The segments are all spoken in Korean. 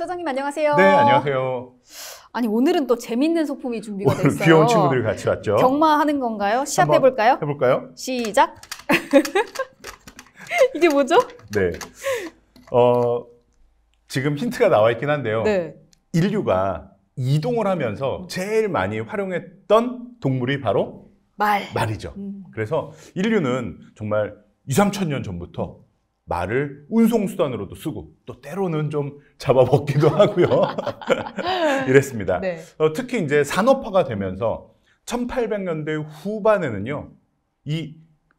사장님 안녕하세요. 네, 안녕하세요. 아니 오늘은 또 재밌는 소품이 준비가 오늘 됐어요. 귀여운 친구들이 같이 왔죠. 경마하는 건가요? 시합해볼까요? 해볼까요? 시작. 이게 뭐죠? 네. 지금 힌트가 나와 있긴 한데요. 네. 인류가 이동을 하면서 제일 많이 활용했던 동물이 바로 말이죠. 그래서 인류는 정말 2, 3천 년 전부터 말을 운송수단으로도 쓰고 또 때로는 좀 잡아먹기도 하고요. 이랬습니다. 네. 특히 이제 산업화가 되면서 1800년대 후반에는요, 이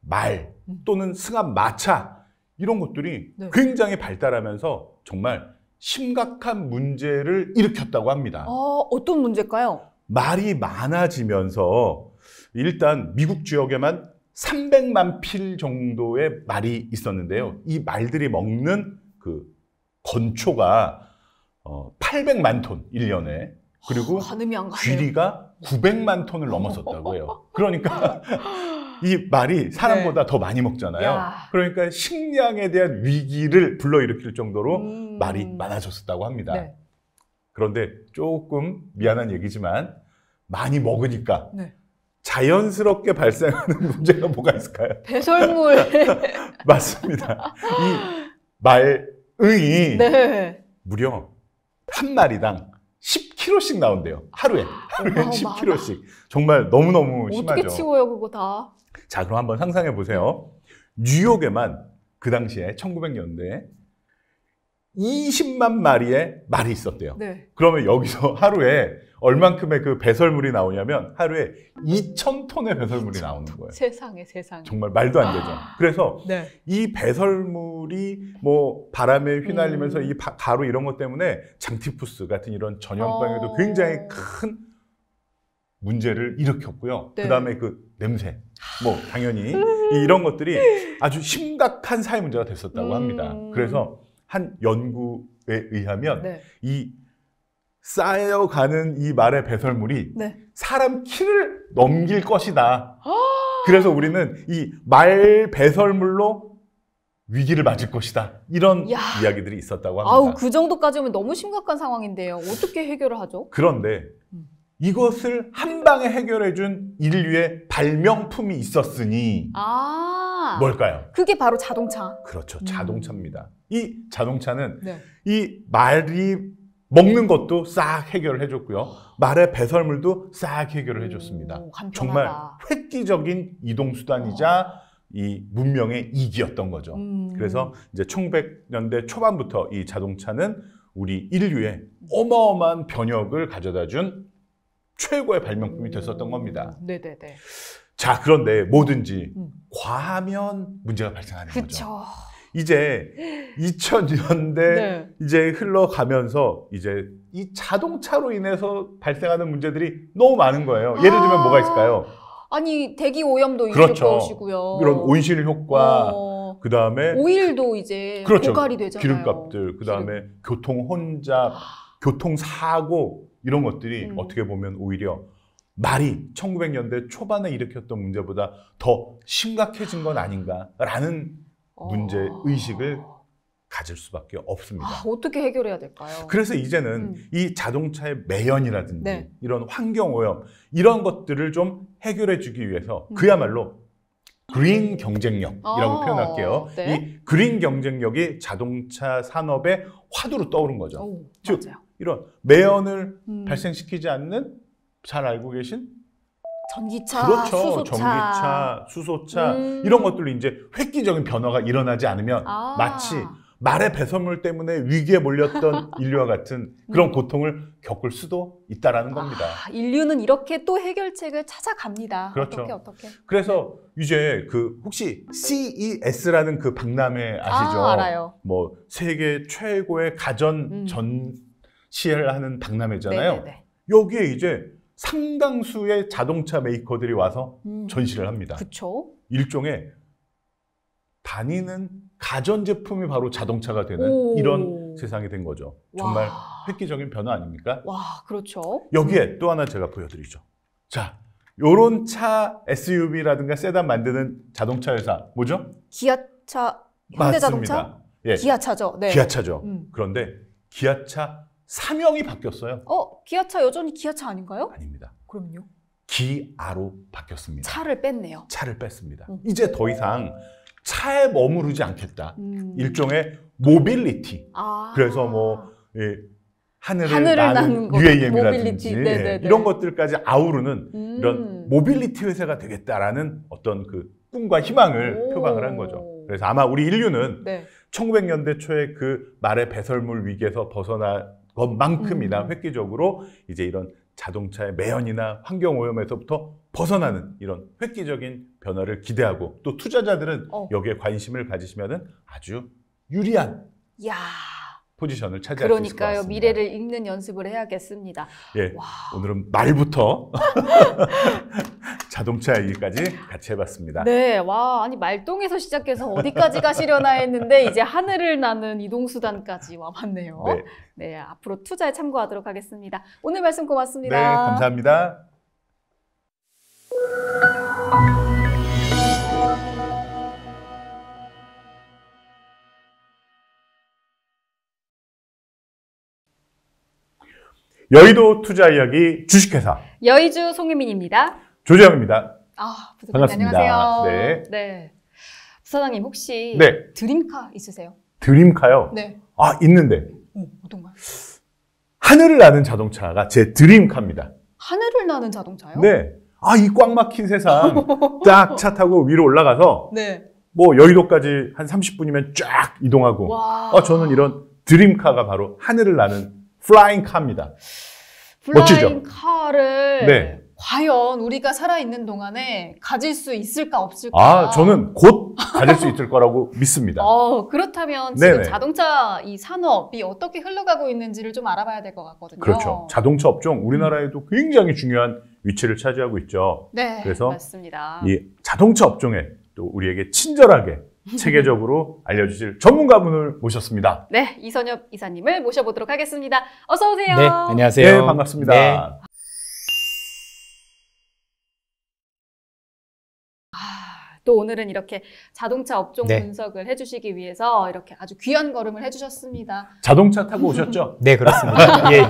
말 또는 승합 마차 이런 것들이 네. 굉장히 발달하면서 정말 심각한 문제를 일으켰다고 합니다. 어떤 문제일까요? 말이 많아지면서 일단 미국 지역에만 300만 필 정도의 말이 있었는데요. 이 말들이 먹는 그 건초가 800만 톤 1년에, 그리고 가늠이 안 가네요. 귀리가 900만 톤을 넘었었다고 해요. 그러니까 이 말이 사람보다 네. 더 많이 먹잖아요. 야. 그러니까 식량에 대한 위기를 불러일으킬 정도로 말이 많아졌었다고 합니다. 네. 그런데 조금 미안한 얘기지만 많이 먹으니까 네. 자연스럽게 발생하는 문제가 뭐가 있을까요? 배설물. 맞습니다. 이 말의 네. 무려 한 마리당 10kg씩 나온대요. 하루에 어마어마하다. 10kg씩. 정말 너무너무 심하죠. 어떻게 치워요 그거 다? 자, 그럼 한번 상상해 보세요. 뉴욕에만 그 당시에 1900년대에 20만 마리의 말이 있었대요. 네. 그러면 여기서 하루에 얼만큼의 그 배설물이 나오냐면 하루에 2,000톤의 배설물이 나오는 거예요. 세상에. 정말 말도 안 되죠. 그래서 네. 이 배설물이 뭐 바람에 휘날리면서 이 가루 이런 것 때문에 장티푸스 같은 이런 전염병에도 굉장히 큰 문제를 일으켰고요. 네. 그 다음에 그 냄새, 뭐 당연히 이런 것들이 아주 심각한 사회 문제가 됐었다고 합니다. 그래서 한 연구에 의하면 네. 이 쌓여가는 이 말의 배설물이 네. 사람 키를 넘길 것이다. 그래서 우리는 이 말 배설물로 위기를 맞을 것이다. 이런 야. 이야기들이 있었다고 합니다. 아우 그 정도까지 오면 너무 심각한 상황인데요. 어떻게 해결을 하죠? 그런데 이것을 한 방에 해결해준 인류의 발명품이 있었으니 뭘까요? 그게 바로 자동차. 그렇죠. 자동차입니다. 이 자동차는 네. 이 말이 먹는 것도 싹 해결을 해줬고요. 말의 배설물도 싹 해결을 해줬습니다. 간편하다. 정말 획기적인 이동수단이자 이 문명의 이기였던 거죠. 그래서 이제 1900년대 초반부터 이 자동차는 우리 인류의 어마어마한 변혁을 가져다 준 최고의 발명품이 됐었던 겁니다. 네네네. 자, 그런데 뭐든지 과하면 문제가 발생하는 거죠. 그쵸. 이제 2000년대 네. 이제 흘러가면서 이제 이 자동차로 인해서 발생하는 문제들이 너무 많은 거예요. 예를 들면 뭐가 있을까요? 아니 대기 오염도 그렇죠. 있을 것이고요. 이런 온실 효과, 그 다음에 오일도 이제 그렇죠. 고갈이 되잖아요. 기름값들, 그 다음에 교통 혼잡, 교통 사고 이런 것들이 어떻게 보면 오히려 말이 1900년대 초반에 일으켰던 문제보다 더 심각해진 건 아닌가라는 문제 의식을 가질 수밖에 없습니다. 어떻게 해결해야 될까요? 그래서 이제는 이 자동차의 매연이라든지 네. 이런 환경오염 이런 것들을 좀 해결해 주기 위해서 그야말로 그린 경쟁력이라고 표현할게요. 네. 이 그린 경쟁력이 자동차 산업의 화두로 떠오른 거죠. 즉 맞아요. 이런 매연을 발생시키지 않는, 잘 알고 계신 전기차, 그렇죠. 수소차. 전기차, 수소차 이런 것들로 이제 획기적인 변화가 일어나지 않으면 마치 말의 배설물 때문에 위기에 몰렸던 인류와 같은 그런 고통을 겪을 수도 있다라는 겁니다. 인류는 이렇게 또 해결책을 찾아갑니다. 그렇죠. 어떻게. 그래서 이제 그 혹시 CES라는 그 박람회 아시죠? 알아요. 뭐 세계 최고의 가전 전시회를 하는 박람회잖아요. 네네네. 여기에 이제 상당수의 자동차 메이커들이 와서 전시를 합니다. 그쵸. 일종의 다니는 가전제품이 바로 자동차가 되는 이런 세상이 된 거죠. 정말 획기적인 변화 아닙니까? 와, 그렇죠. 여기에 또 하나 제가 보여드리죠. 자, 요런 차 SUV라든가 세단 만드는 자동차 회사 뭐죠? 기아차, 현대자동차? 맞습니다. 예, 기아차죠. 네. 기아차죠. 그런데 기아차 사명이 바뀌었어요. 기아차 여전히 기아차 아닌가요? 아닙니다. 그럼요. 기아로 바뀌었습니다. 차를 뺐네요. 차를 뺐습니다. 이제 더 이상 차에 머무르지 않겠다. 일종의 모빌리티. 그래서 뭐 하늘을 나는 UAM이라든지 이런 것들까지 아우르는 이런 모빌리티 회사가 되겠다라는 어떤 그 꿈과 희망을 표방을 한 거죠. 그래서 아마 우리 인류는 1900년대 초에 그 말의 배설물 위기에서 벗어난 것만큼이나 획기적으로 이제 이런 자동차의 매연이나 환경오염에서부터 벗어나는 이런 획기적인 변화를 기대하고 또 투자자들은 여기에 관심을 가지시면은 아주 유리한 포지션을 차지할 수 있을 것 같습니다. 그러니까요. 미래를 읽는 연습을 해야겠습니다. 예, 오늘은 말부터 자동차 얘기까지 같이 해봤습니다. 네, 아니 말똥에서 시작해서 어디까지 가시려나 했는데 이제 하늘을 나는 이동수단까지 와봤네요. 네, 앞으로 투자에 참고하도록 하겠습니다. 오늘 말씀 고맙습니다. 네, 감사합니다. 여의도 투자 이야기 주식회사 여의주 송유민입니다. 조재영입니다. 부사장님 반갑습니다. 안녕하세요. 네. 부사장님 혹시 드림카 있으세요? 드림카요? 네. 있는데. 어떤가요? 하늘을 나는 자동차가 제 드림카입니다. 하늘을 나는 자동차요? 네. 이 꽉 막힌 세상 딱 차 타고 위로 올라가서 뭐 여의도까지 한 30분이면 쫙 이동하고 저는 이런 드림카가 바로 하늘을 나는 플라잉 카입니다. 플라잉 카를 과연 우리가 살아있는 동안에 가질 수 있을까 없을까? 저는 곧 가질 수 있을 거라고 믿습니다. 그렇다면 지금 자동차 이 산업이 어떻게 흘러가고 있는지를 좀 알아봐야 될 것 같거든요. 그렇죠. 자동차 업종 우리나라에도 굉장히 중요한 위치를 차지하고 있죠. 네, 그래서 맞습니다. 이 자동차 업종에 또 우리에게 친절하게 체계적으로 알려주실 전문가분을 모셨습니다. 네, 이선엽 이사님을 모셔보도록 하겠습니다. 어서 오세요. 네, 안녕하세요. 네, 반갑습니다. 네. 또 오늘은 이렇게 자동차 업종 분석을 해주시기 위해서 이렇게 아주 귀한 걸음을 해주셨습니다. 자동차 타고 오셨죠? 네, 그렇습니다. 예.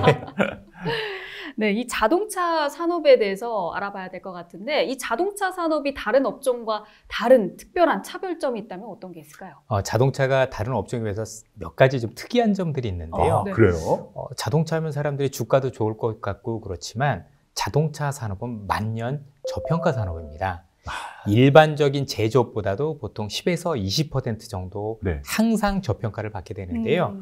네, 이 자동차 산업에 대해서 알아봐야 될 것 같은데 이 자동차 산업이 다른 업종과 다른 특별한 차별점이 있다면 어떤 게 있을까요? 자동차가 다른 업종에 비해서 몇 가지 좀 특이한 점들이 있는데요. 그래요? 자동차 하면 사람들이 주가도 좋을 것 같고 그렇지만 자동차 산업은 만년 저평가 산업입니다. 일반적인 제조업보다도 보통 10에서 20% 정도 항상 저평가를 받게 되는데요.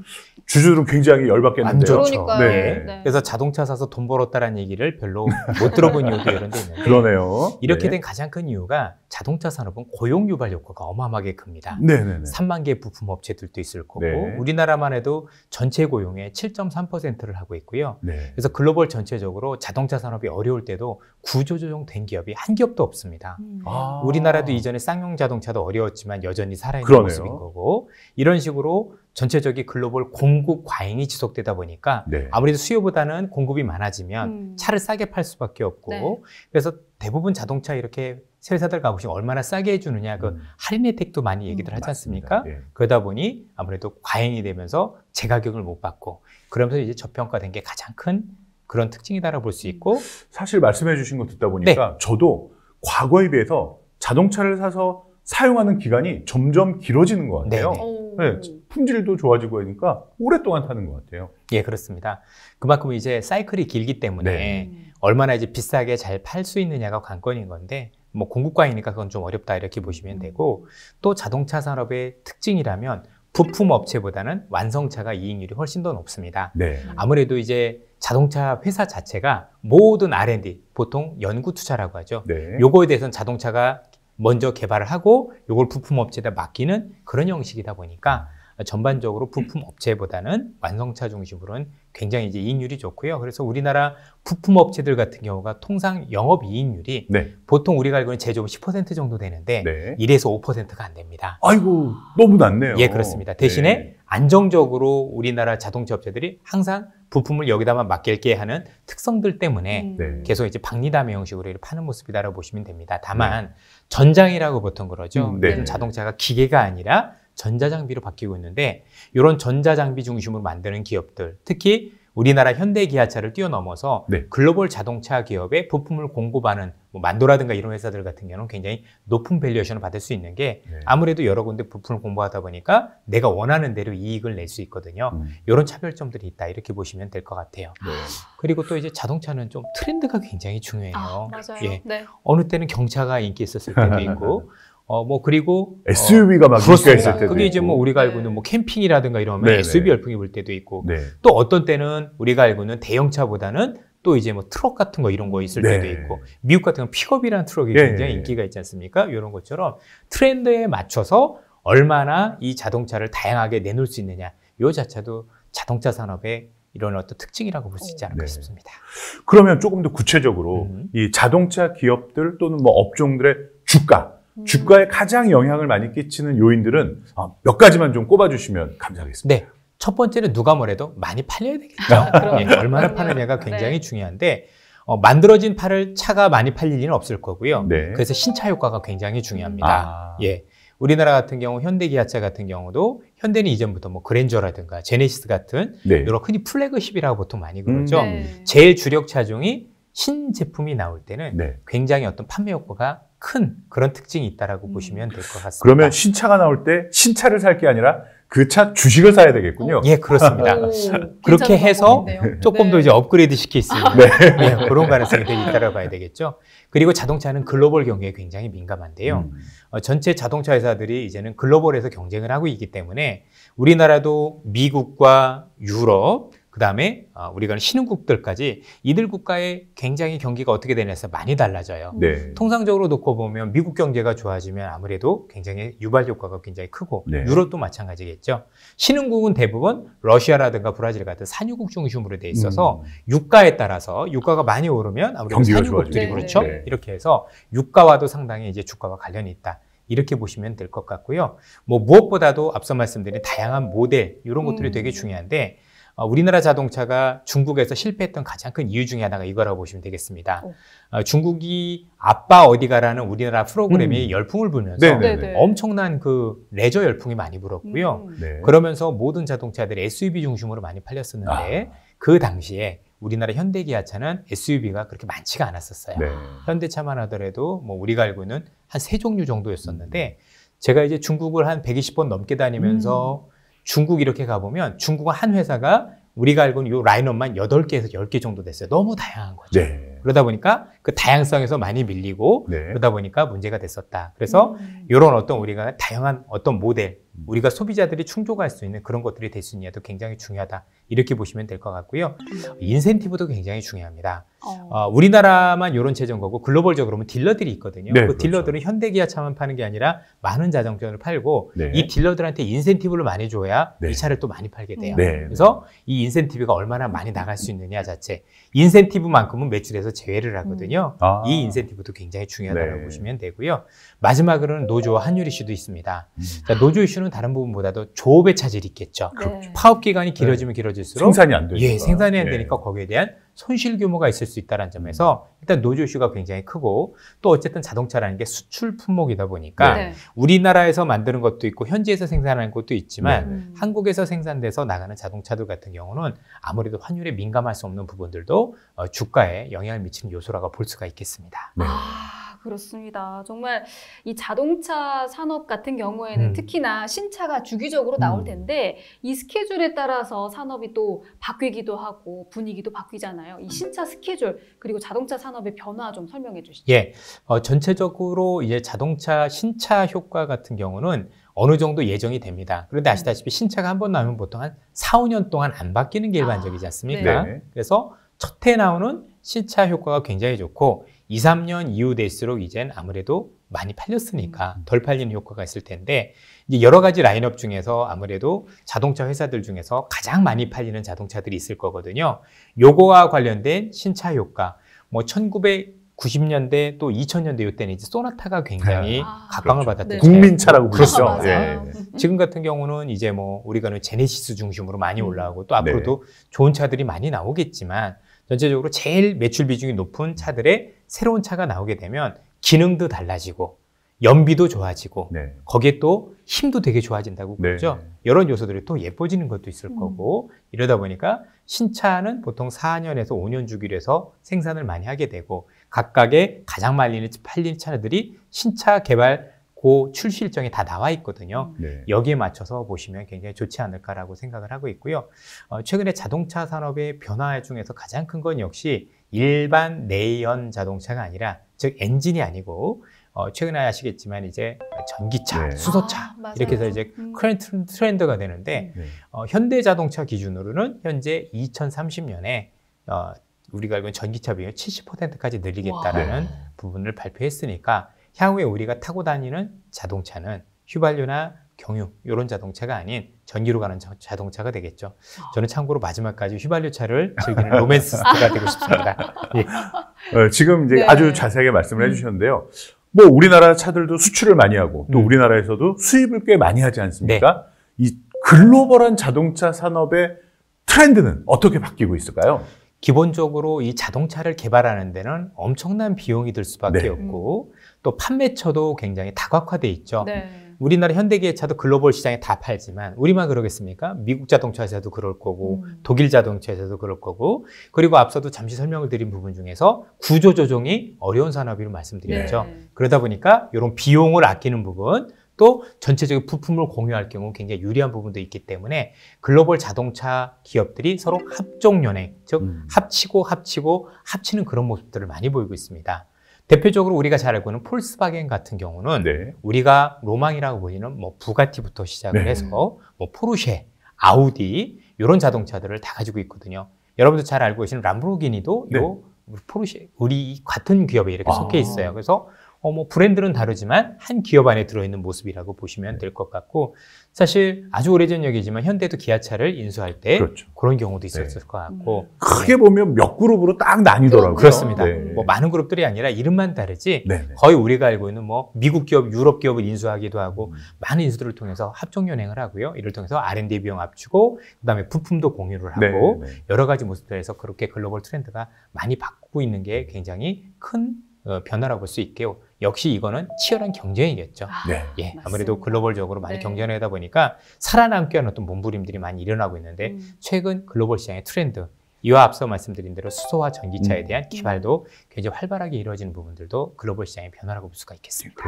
주주들은 굉장히 열받겠는데요. 안 좋죠. 그래서 자동차 사서 돈 벌었다라는 얘기를 별로 못 들어본 이유도 이런 데 있는데 그러네요. 이렇게 된 가장 큰 이유가 자동차 산업은 고용 유발 효과가 어마어마하게 큽니다. 3만 개 부품 업체들도 있을 거고 우리나라만 해도 전체 고용의 7.3%를 하고 있고요. 그래서 글로벌 전체적으로 자동차 산업이 어려울 때도 구조조정 된 기업이 한 기업도 없습니다. 우리나라도 이전에 쌍용 자동차도 어려웠지만 여전히 살아있는 모습인 거고 이런 식으로 전체적인 글로벌 공급 과잉이 지속되다 보니까 아무래도 수요보다는 공급이 많아지면 차를 싸게 팔 수밖에 없고 그래서 대부분 자동차 이렇게 회사들 가보시면 얼마나 싸게 해주느냐 그 할인 혜택도 많이 얘기들 하지 않습니까? 그러다 보니 아무래도 과잉이 되면서 제가격을 못 받고 그러면서 이제 저평가된 게 가장 큰 그런 특징이다라고 볼 수 있고 사실 말씀해 주신 거 듣다 보니까 저도 과거에 비해서 자동차를 사서 사용하는 기간이 점점 길어지는 것 같아요. 품질도 좋아지고 하니까 오랫동안 타는 것 같아요. 예, 그렇습니다. 그만큼 이제 사이클이 길기 때문에 얼마나 이제 비싸게 잘 팔 수 있느냐가 관건인 건데 뭐 공급과이니까 그건 좀 어렵다 이렇게 보시면 되고 또 자동차 산업의 특징이라면 부품 업체보다는 완성차가 이익률이 훨씬 더 높습니다. 아무래도 이제 자동차 회사 자체가 모든 R&D, 보통 연구 투자라고 하죠. 요거에 대해서는 자동차가 먼저 개발을 하고 요걸 부품 업체에다 맡기는 그런 형식이다 보니까 전반적으로 부품 업체보다는 완성차 중심으로는 굉장히 이제 이익률이 좋고요. 그래서 우리나라 부품 업체들 같은 경우가 통상 영업 이익률이 보통 우리가 알고 있는 제조업 10% 정도 되는데 1에서 5%가 안 됩니다. 아이고, 너무 낮네요. 예, 그렇습니다. 대신에 안정적으로 우리나라 자동차 업체들이 항상 부품을 여기다만 맡길게 하는 특성들 때문에 계속 이제 박리담의 형식으로 파는 모습이다라고 보시면 됩니다. 다만 전장이라고 보통 그러죠. 자동차가 기계가 아니라 전자장비로 바뀌고 있는데 이런 전자장비 중심으로 만드는 기업들, 특히 우리나라 현대 기아차를 뛰어넘어서 네. 글로벌 자동차 기업에 부품을 공급하는 뭐 만도라든가 이런 회사들 같은 경우는 굉장히 높은 밸류에이션을 받을 수 있는 게 네. 아무래도 여러 군데 부품을 공부하다 보니까 내가 원하는 대로 이익을 낼 수 있거든요. 이런 차별점들이 있다 이렇게 보시면 될 것 같아요. 네. 그리고 또 이제 자동차는 좀 트렌드가 굉장히 중요해요. 맞아요. 예. 네. 어느 때는 경차가 인기 있었을 때도 있고 뭐 그리고 SUV가 막 인기가 있을 때도 그게 이제 뭐 있고. 우리가 알고 있는 뭐 캠핑이라든가 이러면 네네. SUV 열풍이 불 때도 있고 네. 또 어떤 때는 우리가 알고 있는 대형차보다는 또 이제 뭐 트럭 같은 거 이런 거 있을 네. 때도 있고 미국 같은 경우 픽업이라는 트럭이 네. 굉장히 인기가 있지 않습니까? 이런 것처럼 트렌드에 맞춰서 얼마나 이 자동차를 다양하게 내놓을 수 있느냐 이 자체도 자동차 산업의 이런 어떤 특징이라고 볼 수 있지 않을까 네. 싶습니다. 그러면 조금 더 구체적으로 이 자동차 기업들 또는 뭐 업종들의 주가에 가장 영향을 많이 끼치는 요인들은 몇 가지만 좀 꼽아주시면 감사하겠습니다. 네. 첫 번째는 누가 뭐래도 많이 팔려야 되겠죠. 예, 얼마나 파느냐가 굉장히 네. 중요한데 만들어진 차가 많이 팔릴 리는 없을 거고요. 네. 그래서 신차 효과가 굉장히 중요합니다. 예. 우리나라 같은 경우 현대기아차 같은 경우도 현대는 이전부터 뭐 그랜저라든가 제네시스 같은 네. 이런 흔히 플래그십이라고 보통 많이 그러죠. 네. 제일 주력 차종이 신제품이 나올 때는 네. 굉장히 어떤 판매 효과가 큰 그런 특징이 있다라고 보시면 될 것 같습니다. 그러면 신차가 나올 때 신차를 살 게 아니라 그 차 주식을 사야 되겠군요. 예, 그렇습니다. 그렇게 괜찮은 해서 방법인데요. 조금 더 네. 이제 업그레이드 시킬 수 있는 네, 그런 가능성이 되게 있다고 봐야 되겠죠. 그리고 자동차는 글로벌 경기에 굉장히 민감한데요. 전체 자동차 회사들이 이제는 글로벌에서 경쟁을 하고 있기 때문에 우리나라도 미국과 유럽, 그 다음에 우리가 신흥국들까지 이들 국가의 굉장히 경기가 어떻게 되냐에서 많이 달라져요. 네. 통상적으로 놓고 보면 미국 경제가 좋아지면 아무래도 굉장히 유발 효과가 굉장히 크고 네. 유럽도 마찬가지겠죠. 신흥국은 대부분 러시아라든가 브라질 같은 산유국 중심으로 돼 있어서 유가에 따라서 유가가 많이 오르면 아무래도 경기가 산유국들이 좋아지죠. 그렇죠. 네. 이렇게 해서 유가와도 상당히 이제 주가와 관련이 있다. 이렇게 보시면 될 것 같고요. 뭐 무엇보다도 앞서 말씀드린 다양한 모델 이런 것들이 되게 중요한데 우리나라 자동차가 중국에서 실패했던 가장 큰 이유 중에 하나가 이거라고 보시면 되겠습니다. 중국이 아빠 어디가라는 우리나라 프로그램이 열풍을 불면서 네네네. 엄청난 그 레저 열풍이 많이 불었고요. 네. 그러면서 모든 자동차들이 SUV 중심으로 많이 팔렸었는데 그 당시에 우리나라 현대기아차는 SUV가 그렇게 많지가 않았었어요. 네. 현대차만 하더라도 뭐 우리가 알고 있는 한 3종류 정도였었는데 제가 이제 중국을 한 120번 넘게 다니면서 중국 이렇게 가보면 중국은 한 회사가 우리가 알고 있는 이 라인업만 8개에서 10개 정도 됐어요. 너무 다양한 거죠. 네. 그러다 보니까 그 다양성에서 많이 밀리고 네. 그러다 보니까 문제가 됐었다. 그래서 이런 어떤 우리가 다양한 어떤 모델, 우리가 소비자들이 충족할 수 있는 그런 것들이 될 수 있냐도 굉장히 중요하다. 이렇게 보시면 될 것 같고요. 인센티브도 굉장히 중요합니다. 우리나라만 이런 체제인 거고 글로벌적으로 보면 딜러들이 있거든요. 네, 그 그렇죠. 딜러들은 현대기아차만 파는 게 아니라 많은 자동차를 팔고 네. 이 딜러들한테 인센티브를 많이 줘야 네. 이 차를 또 많이 팔게 돼요. 네. 그래서 이 인센티브가 얼마나 많이 나갈 수 있느냐 자체 인센티브만큼은 매출에서 제외를 하거든요. 이 인센티브도 굉장히 중요하다고 네. 보시면 되고요. 마지막으로는 노조와 환율 이슈도 있습니다. 자, 노조 이슈는 다른 부분보다도 조업의 차질이 있겠죠. 네. 파업 기간이 길어지면 길어질수록 생산이 안 되니까. 예, 생산이 안 예. 되니까 거기에 대한 손실 규모가 있을 수 있다는 점에서 일단 노조 이슈가 굉장히 크고 또 어쨌든 자동차라는 게 수출 품목이다 보니까 네. 우리나라에서 만드는 것도 있고 현지에서 생산하는 것도 있지만 네. 한국에서 생산돼서 나가는 자동차들 같은 경우는 아무래도 환율에 민감할 수 없는 부분들도 주가에 영향을 미치는 요소라고 볼 수가 있겠습니다. 네. 그렇습니다. 정말 이 자동차 산업 같은 경우에는 특히나 신차가 주기적으로 나올 텐데 이 스케줄에 따라서 산업이 또 바뀌기도 하고 분위기도 바뀌잖아요. 이 신차 스케줄 그리고 자동차 산업의 변화 좀 설명해 주시죠. 예, 전체적으로 이제 자동차 신차 효과 같은 경우는 어느 정도 예정이 됩니다. 그런데 아시다시피 신차가 한 번 나오면 보통 한 4, 5년 동안 안 바뀌는 게 일반적이지 않습니까? 네. 그래서 첫 해 나오는 신차 효과가 굉장히 좋고 2, 3년 이후 될수록 이젠 아무래도 많이 팔렸으니까 덜 팔리는 효과가 있을 텐데 이제 여러 가지 라인업 중에서 아무래도 자동차 회사들 중에서 가장 많이 팔리는 자동차들이 있을 거거든요. 요거와 관련된 신차 효과, 뭐 1990년대 또 2000년대 이때는 이제 소나타가 굉장히 각광을 그렇죠. 받았던 네. 국민차라고 부르죠. 맞아요. 예. 지금 같은 경우는 이제 뭐 우리가 제네시스 중심으로 많이 올라오고 또 앞으로도 좋은 차들이 많이 나오겠지만 전체적으로 제일 매출 비중이 높은 차들의 새로운 차가 나오게 되면 기능도 달라지고 연비도 좋아지고 거기에 또 힘도 되게 좋아진다고 그러죠. 이런 요소들이 또 예뻐지는 것도 있을 거고 이러다 보니까 신차는 보통 4년에서 5년 주기로 해서 생산을 많이 하게 되고 각각의 가장 많이 팔리는 차들이 신차 개발 그 출시 일정이 다 나와 있거든요. 여기에 맞춰서 보시면 굉장히 좋지 않을까라고 생각을 하고 있고요. 최근에 자동차 산업의 변화 중에서 가장 큰 건 역시 일반 내연 자동차가 아니라 즉 엔진이 아니고 최근에 아시겠지만 이제 전기차, 수소차 이렇게 해서 이제 커런트 트렌드가 되는데 현대자동차 기준으로는 현재 2030년에 우리가 알고 있는 전기차 비율 70%까지 늘리겠다라는 부분을 발표했으니까 향후에 우리가 타고 다니는 자동차는 휘발유나 경유 이런 자동차가 아닌 전기로 가는 자동차가 되겠죠. 저는 참고로 마지막까지 휘발유차를 즐기는 로맨스스트가 되고 싶습니다. 예. 지금 이제 아주 자세하게 말씀을 해주셨는데요. 뭐 우리나라 차들도 수출을 많이 하고 또 우리나라에서도 수입을 꽤 많이 하지 않습니까? 이 글로벌한 자동차 산업의 트렌드는 어떻게 바뀌고 있을까요? 기본적으로 이 자동차를 개발하는 데는 엄청난 비용이 들 수밖에 없고 또 판매처도 굉장히 다각화돼 있죠. 우리나라 현대기아차도 글로벌 시장에 다 팔지만 우리만 그러겠습니까? 미국 자동차에서도 그럴 거고 독일 자동차에서도 그럴 거고 그리고 앞서도 잠시 설명을 드린 부분 중에서 구조조정이 어려운 산업이라고 말씀드렸죠. 그러다 보니까 이런 비용을 아끼는 부분 또 전체적인 부품을 공유할 경우 굉장히 유리한 부분도 있기 때문에 글로벌 자동차 기업들이 서로 합종연행, 즉 합치는 그런 모습들을 많이 보이고 있습니다. 대표적으로 우리가 잘 알고 있는 폴스바겐 같은 경우는 우리가 로망이라고 보이는 뭐 부가티부터 시작을 해서 뭐 포르쉐, 아우디 이런 자동차들을 다 가지고 있거든요. 여러분도 잘 알고 계시는 람보르기니도 요 포르쉐 우리 같은 기업에 이렇게 속해 있어요. 그래서 뭐 브랜드는 다르지만 한 기업 안에 들어있는 모습이라고 보시면 될 것 같고 사실 아주 오래전 얘기지만 현대도 기아차를 인수할 때 그런 경우도 있었을 것 같고 크게 보면 몇 그룹으로 딱 나뉘더라고요. 그렇습니다. 뭐 많은 그룹들이 아니라 이름만 다르지 거의 우리가 알고 있는 뭐 미국 기업, 유럽 기업을 인수하기도 하고 많은 인수들을 통해서 합종연행을 하고요. 이를 통해서 R&D 비용 합치고 그다음에 부품도 공유를 하고 여러 가지 모습들에서 그렇게 글로벌 트렌드가 많이 바꾸고 있는 게 굉장히 큰 변화라고 볼 수 있게요. 역시 이거는 치열한 경쟁이겠죠. 아무래도 글로벌적으로 많이 경쟁을 하다 보니까 살아남기 위한 어떤 몸부림들이 많이 일어나고 있는데 최근 글로벌 시장의 트렌드, 이와 앞서 말씀드린 대로 수소와 전기차에 대한 개발도 굉장히 활발하게 이루어지는 부분들도 글로벌 시장의 변화라고 볼 수가 있겠습니다.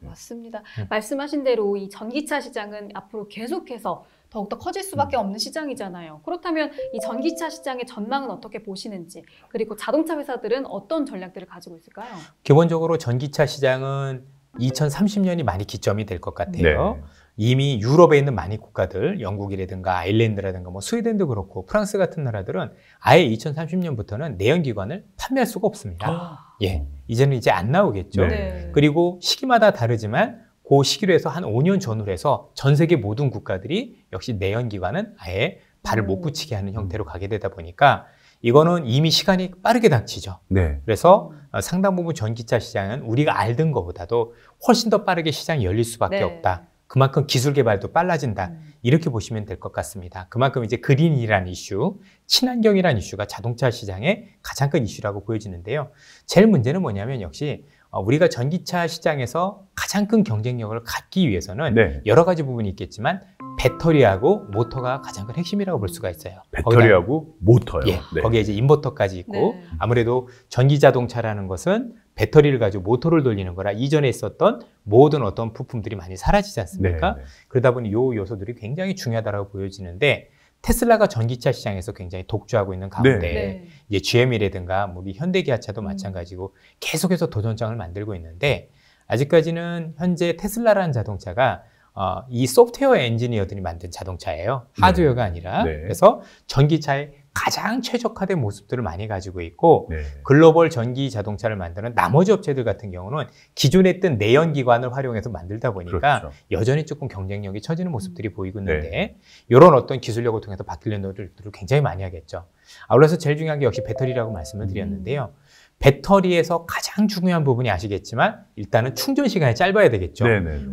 맞습니다. 말씀하신 대로 이 전기차 시장은 앞으로 계속해서 더욱더 커질 수밖에 없는 시장이잖아요. 그렇다면 이 전기차 시장의 전망은 어떻게 보시는지 그리고 자동차 회사들은 어떤 전략들을 가지고 있을까요? 기본적으로 전기차 시장은 2030년이 많이 기점이 될 것 같아요. 이미 유럽에 있는 많은 국가들, 영국이라든가 아일랜드라든가 뭐 스웨덴도 그렇고 프랑스 같은 나라들은 아예 2030년부터는 내연기관을 판매할 수가 없습니다. 이제는 이제 안 나오겠죠. 그리고 시기마다 다르지만 그 시기로 해서 한 5년 전후로 해서 전 세계 모든 국가들이 역시 내연기관은 아예 발을 못 붙이게 하는 형태로 가게 되다 보니까 이거는 이미 시간이 빠르게 닥치죠. 그래서 상당 부분 전기차 시장은 우리가 알던 것보다도 훨씬 더 빠르게 시장이 열릴 수밖에 없다. 그만큼 기술 개발도 빨라진다. 이렇게 보시면 될 것 같습니다. 그만큼 이제 그린이라는 이슈, 친환경이라는 이슈가 자동차 시장의 가장 큰 이슈라고 보여지는데요. 제일 문제는 뭐냐면 역시 우리가 전기차 시장에서 가장 큰 경쟁력을 갖기 위해서는 여러 가지 부분이 있겠지만 배터리하고 모터가 가장 큰 핵심이라고 볼 수가 있어요. 배터리하고 모터요. 거기에 이제 인버터까지 있고 아무래도 전기 자동차라는 것은 배터리를 가지고 모터를 돌리는 거라 이전에 있었던 모든 어떤 부품들이 많이 사라지지 않습니까? 그러다 보니 이 요소들이 굉장히 중요하다고 보여지는데 테슬라가 전기차 시장에서 굉장히 독주하고 있는 가운데 이제 GM이라든가 우리 현대기아차도 마찬가지고 계속해서 도전장을 만들고 있는데 아직까지는 현재 테슬라라는 자동차가 이 소프트웨어 엔지니어들이 만든 자동차예요. 하드웨어가 아니라. 그래서 전기차에 가장 최적화된 모습들을 많이 가지고 있고 글로벌 전기 자동차를 만드는 나머지 업체들 같은 경우는 기존에 있던 내연기관을 활용해서 만들다 보니까 여전히 조금 경쟁력이 처지는 모습들이 보이고 있는데 이런 어떤 기술력을 통해서 바뀌려는 노력들을 굉장히 많이 하겠죠. 아울러서 제일 중요한 게 역시 배터리라고 말씀을 드렸는데요. 배터리에서 가장 중요한 부분이 아시겠지만 일단은 충전 시간이 짧아야 되겠죠.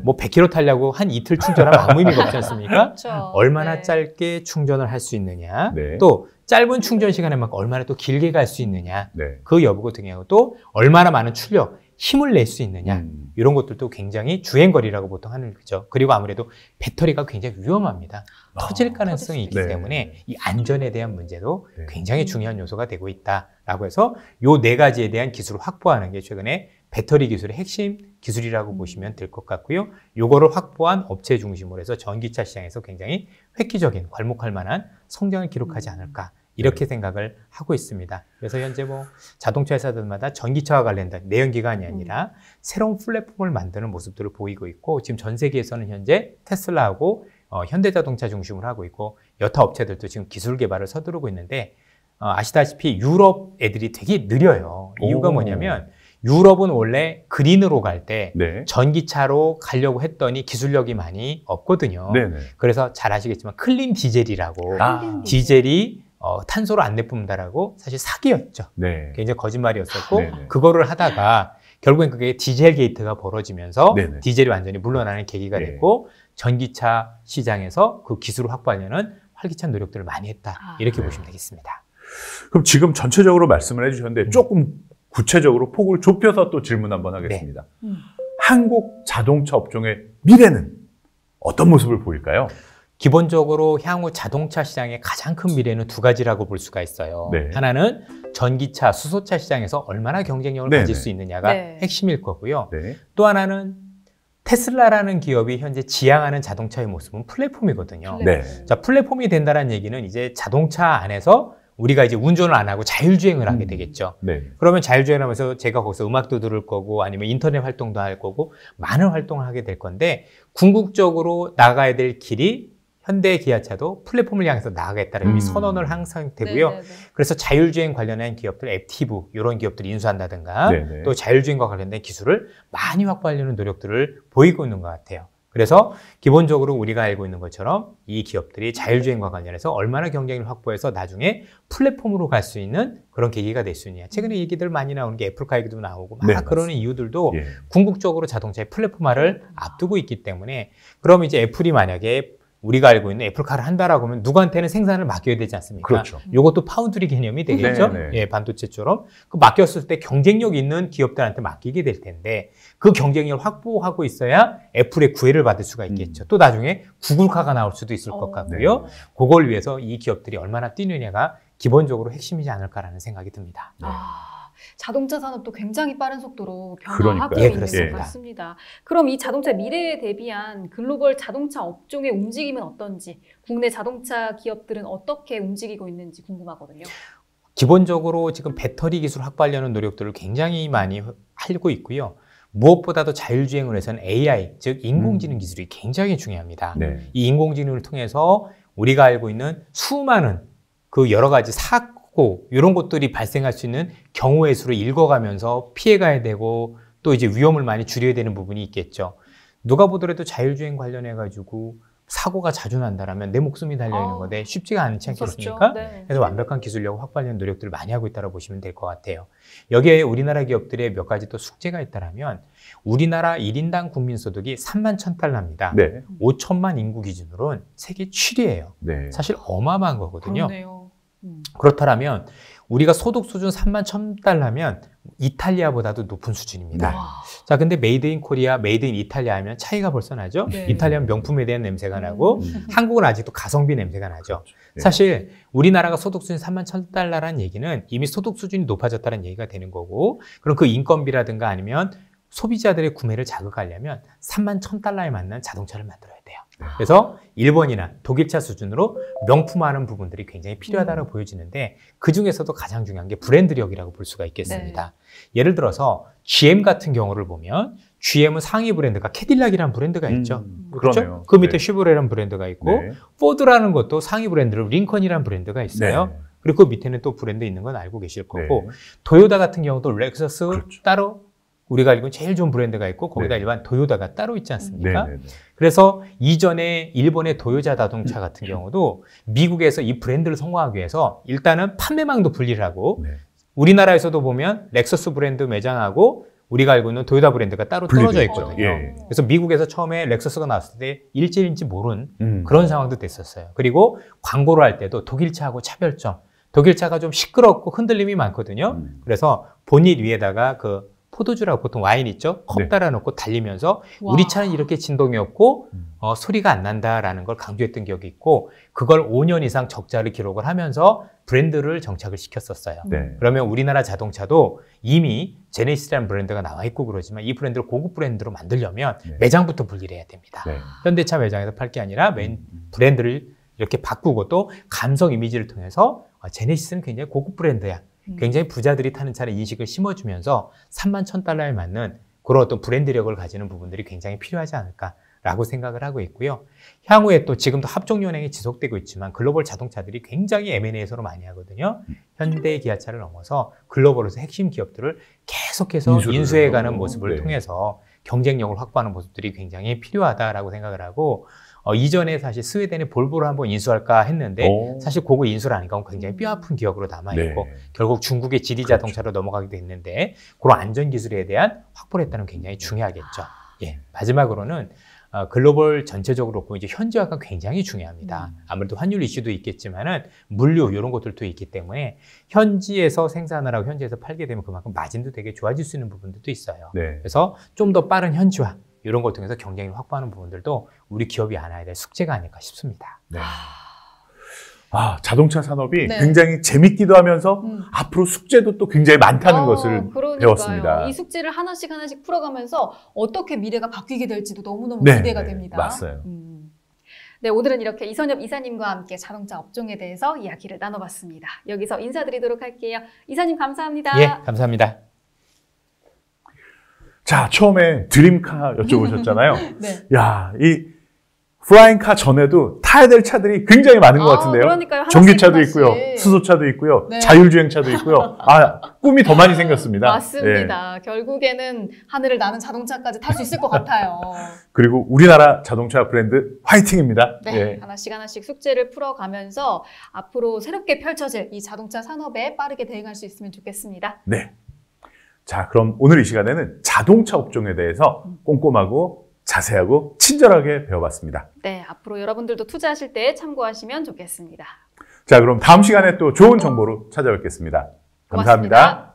뭐 100km 타려고 한 이틀 충전하면 아무 의미가 없지 않습니까? 얼마나 짧게 충전을 할 수 있느냐, 또 짧은 충전 시간에만큼 얼마나 또 길게 갈 수 있느냐, 그 여부 같은 경우 또 얼마나 많은 출력, 힘을 낼 수 있느냐 이런 것들도 굉장히 주행거리라고 보통 하는 거죠. 그리고 아무래도 배터리가 굉장히 위험합니다. 터질 가능성이 있기 때문에 이 안전에 대한 문제도 굉장히 중요한 요소가 되고 있다라고 해서 요 네 가지에 대한 기술을 확보하는 게 최근에 배터리 기술의 핵심 기술이라고 보시면 될 것 같고요. 요거를 확보한 업체 중심으로 해서 전기차 시장에서 굉장히 획기적인 괄목할 만한 성장을 기록하지 않을까 이렇게 생각을 하고 있습니다. 그래서 현재 뭐 자동차 회사들마다 전기차와 관련된 내연기관이 아니라 새로운 플랫폼을 만드는 모습들을 보이고 있고 지금 전 세계에서는 현재 테슬라하고 현대자동차 중심으로 하고 있고 여타 업체들도 지금 기술 개발을 서두르고 있는데 아시다시피 유럽 애들이 되게 느려요. 이유가 뭐냐면 유럽은 원래 그린으로 갈 때 전기차로 가려고 했더니 기술력이 많이 없거든요. 그래서 잘 아시겠지만 클린 디젤이라고 디젤이 탄소를 안 내뿜는다라고 사실 사기였죠. 굉장히 거짓말이었었고 그거를 하다가 결국엔 그게 디젤 게이트가 벌어지면서 디젤이 완전히 물러나는 계기가 됐고 전기차 시장에서 그 기술을 확보하려는 활기찬 노력들을 많이 했다. 이렇게 보시면 되겠습니다. 그럼 지금 전체적으로 말씀을 해주셨는데 조금 구체적으로 폭을 좁혀서 또 질문 한번 하겠습니다. 한국 자동차 업종의 미래는 어떤 모습을 보일까요? 기본적으로 향후 자동차 시장의 가장 큰 미래는 두 가지라고 볼 수가 있어요. 하나는 전기차, 수소차 시장에서 얼마나 경쟁력을 가질 수 있느냐가 핵심일 거고요. 또 하나는 테슬라라는 기업이 현재 지향하는 자동차의 모습은 플랫폼이거든요. 자, 플랫폼이 된다는 얘기는 이제 자동차 안에서 우리가 이제 운전을 안 하고 자율주행을 하게 되겠죠. 그러면 자율주행을 하면서 제가 거기서 음악도 들을 거고 아니면 인터넷 활동도 할 거고 많은 활동을 하게 될 건데 궁극적으로 나가야 될 길이 현대 기아차도 플랫폼을 향해서 나아가겠다는 선언을 항상 되고요. 그래서 자율주행 관련한 기업들, 앱티브 이런 기업들이 인수한다든가 또 자율주행과 관련된 기술을 많이 확보하려는 노력들을 보이고 있는 것 같아요. 그래서 기본적으로 우리가 알고 있는 것처럼 이 기업들이 자율주행과 관련해서 얼마나 경쟁을 확보해서 나중에 플랫폼으로 갈 수 있는 그런 계기가 될 수 있느냐. 최근에 얘기들 많이 나오는 게 애플카 얘기도 나오고 막 그러는 이유들도 궁극적으로 자동차의 플랫폼화를 앞두고 있기 때문에 그럼 이제 애플이 만약에 우리가 알고 있는 애플카를 한다라고 하면 누구한테는 생산을 맡겨야 되지 않습니까? 이것도 파운드리 개념이 되겠죠? 반도체처럼. 그 맡겼을 때 경쟁력 있는 기업들한테 맡기게 될 텐데 그 경쟁력을 확보하고 있어야 애플의 구애를 받을 수가 있겠죠. 또 나중에 구글카가 나올 수도 있을 것 같고요. 그걸 위해서 이 기업들이 얼마나 뛰느냐가 기본적으로 핵심이지 않을까라는 생각이 듭니다. 자동차 산업도 굉장히 빠른 속도로 변화하고 있는 것 같습니다. 그럼 이 자동차 미래에 대비한 글로벌 자동차 업종의 움직임은 어떤지, 국내 자동차 기업들은 어떻게 움직이고 있는지 궁금하거든요. 기본적으로 지금 배터리 기술 확보하려는 노력들을 굉장히 많이 하고 있고요. 무엇보다도 자율주행을 해서는 AI, 즉 인공지능 기술이 굉장히 중요합니다. 이 인공지능을 통해서 우리가 알고 있는 수많은 그 여러 가지 사고 이런 것들이 발생할 수 있는 경우의 수를 읽어가면서 피해가야 되고 또 이제 위험을 많이 줄여야 되는 부분이 있겠죠. 누가 보더라도 자율주행 관련해가지고 사고가 자주 난다라면 내 목숨이 달려있는 건데 쉽지가 않지 않겠습니까? 그래서 완벽한 기술력을 확보하려는 노력들을 많이 하고 있다고 보시면 될 것 같아요. 여기에 우리나라 기업들의 몇 가지 또 숙제가 있다면 우리나라 1인당 국민소득이 31,000달러입니다. 5천만 인구 기준으로는 세계 7위예요. 사실 어마어마한 거거든요. 그렇다면 우리가 소득 수준 31,000달러면 이탈리아보다도 높은 수준입니다. 자, 근데 메이드 인 코리아, 메이드 인 이탈리아 하면 차이가 벌써 나죠? 이탈리아는 명품에 대한 냄새가 나고 한국은 아직도 가성비 냄새가 나죠. 사실 우리나라가 소득 수준 31,000달러라는 얘기는 이미 소득 수준이 높아졌다는 얘기가 되는 거고 그럼 그 인건비라든가 아니면 소비자들의 구매를 자극하려면 31,000달러에 맞는 자동차를 만들어야 돼요. 그래서 일본이나 독일차 수준으로 명품화하는 부분들이 굉장히 필요하다고 보여지는데 그중에서도 가장 중요한 게 브랜드력이라고 볼 수가 있겠습니다. 예를 들어서 GM 같은 경우를 보면 GM은 상위 브랜드가 캐딜락이라는 브랜드가 있죠. 그렇죠? 그 밑에 쉐보레라는 브랜드가 있고 포드라는 것도 상위 브랜드로 링컨이라는 브랜드가 있어요. 그리고 그 밑에는 또 브랜드 있는 건 알고 계실 거고 토요타 같은 경우도 렉서스 따로 우리가 알고 있는 제일 좋은 브랜드가 있고 거기다 일반 도요타가 따로 있지 않습니까? 그래서 이전에 일본의 도요타 자동차 같은 경우도 미국에서 이 브랜드를 성공하기 위해서 일단은 판매망도 분리를 하고 우리나라에서도 보면 렉서스 브랜드 매장하고 우리가 알고 있는 도요타 브랜드가 따로 떨어져 있거든요. 그래서 미국에서 처음에 렉서스가 나왔을 때 일제인지 모르는 그런 상황도 됐었어요. 그리고 광고를 할 때도 독일차하고 차별점, 독일차가 좀 시끄럽고 흔들림이 많거든요. 그래서 본닛 위에다가 그 포도주라고 보통 와인 있죠? 컵 달아놓고 달리면서 우리 차는 이렇게 진동이 없고 소리가 안 난다라는 걸 강조했던 기억이 있고 그걸 5년 이상 적자를 기록을 하면서 브랜드를 정착을 시켰었어요. 그러면 우리나라 자동차도 이미 제네시스라는 브랜드가 나와 있고 그러지만 이 브랜드를 고급 브랜드로 만들려면 매장부터 분리해야 됩니다. 현대차 매장에서 팔 게 아니라 브랜드를 이렇게 바꾸고 또 감성 이미지를 통해서 제네시스는 굉장히 고급 브랜드야. 굉장히 부자들이 타는 차를 인식을 심어주면서 31,000달러에 맞는 그런 어떤 브랜드력을 가지는 부분들이 굉장히 필요하지 않을까라고 생각을 하고 있고요. 향후에 또 지금도 합종연행이 지속되고 있지만 글로벌 자동차들이 굉장히 M&A에서 많이 하거든요. 현대 기아차를 넘어서 글로벌에서 핵심 기업들을 계속해서 인수해가는 모습을 통해서 경쟁력을 확보하는 모습들이 굉장히 필요하다라고 생각을 하고 이전에 사실 스웨덴의 볼보를 한번 인수할까 했는데 사실 그거 인수를 하니까 굉장히 뼈아픈 기억으로 남아있고 결국 중국의 GD 자동차로 넘어가기도 했는데 그런 안전 기술에 대한 확보를 했다는 게 굉장히 중요하겠죠. 예, 마지막으로는 글로벌 전체적으로 보면 이제 현지화가 굉장히 중요합니다. 아무래도 환율 이슈도 있겠지만은 물류 이런 것들도 있기 때문에 현지에서 생산을 하고 현지에서 팔게 되면 그만큼 마진도 되게 좋아질 수 있는 부분들도 있어요. 그래서 좀 더 빠른 현지화 이런 걸 통해서 경쟁을 확보하는 부분들도 우리 기업이 안아야 될 숙제가 아닐까 싶습니다. 자동차 산업이 굉장히 재밌기도 하면서 앞으로 숙제도 또 굉장히 많다는 것을 배웠습니다. 이 숙제를 하나씩 풀어가면서 어떻게 미래가 바뀌게 될지도 너무너무 기대가 됩니다. 맞아요. 네, 오늘은 이렇게 이선엽 이사님과 함께 자동차 업종에 대해서 이야기를 나눠봤습니다. 여기서 인사드리도록 할게요. 이사님 감사합니다. 예, 감사합니다. 자, 처음에 드림카 여쭤보셨잖아요. 야, 이 플라잉카 전에도 타야 될 차들이 굉장히 많은 것 같은데요. 그러니까요. 전기차도 있고요. 수소차도 있고요. 자율주행차도 있고요. 꿈이 더 많이 생겼습니다. 맞습니다. 결국에는 하늘을 나는 자동차까지 탈 수 있을 것 같아요. 그리고 우리나라 자동차 브랜드 화이팅입니다. 하나씩 숙제를 풀어가면서 앞으로 새롭게 펼쳐질 이 자동차 산업에 빠르게 대응할 수 있으면 좋겠습니다. 자, 그럼 오늘 이 시간에는 자동차 업종에 대해서 꼼꼼하고 자세하고 친절하게 배워봤습니다. 네, 앞으로 여러분들도 투자하실 때 참고하시면 좋겠습니다. 자, 그럼 다음 시간에 또 좋은 정보로 찾아뵙겠습니다. 감사합니다. 고맙습니다.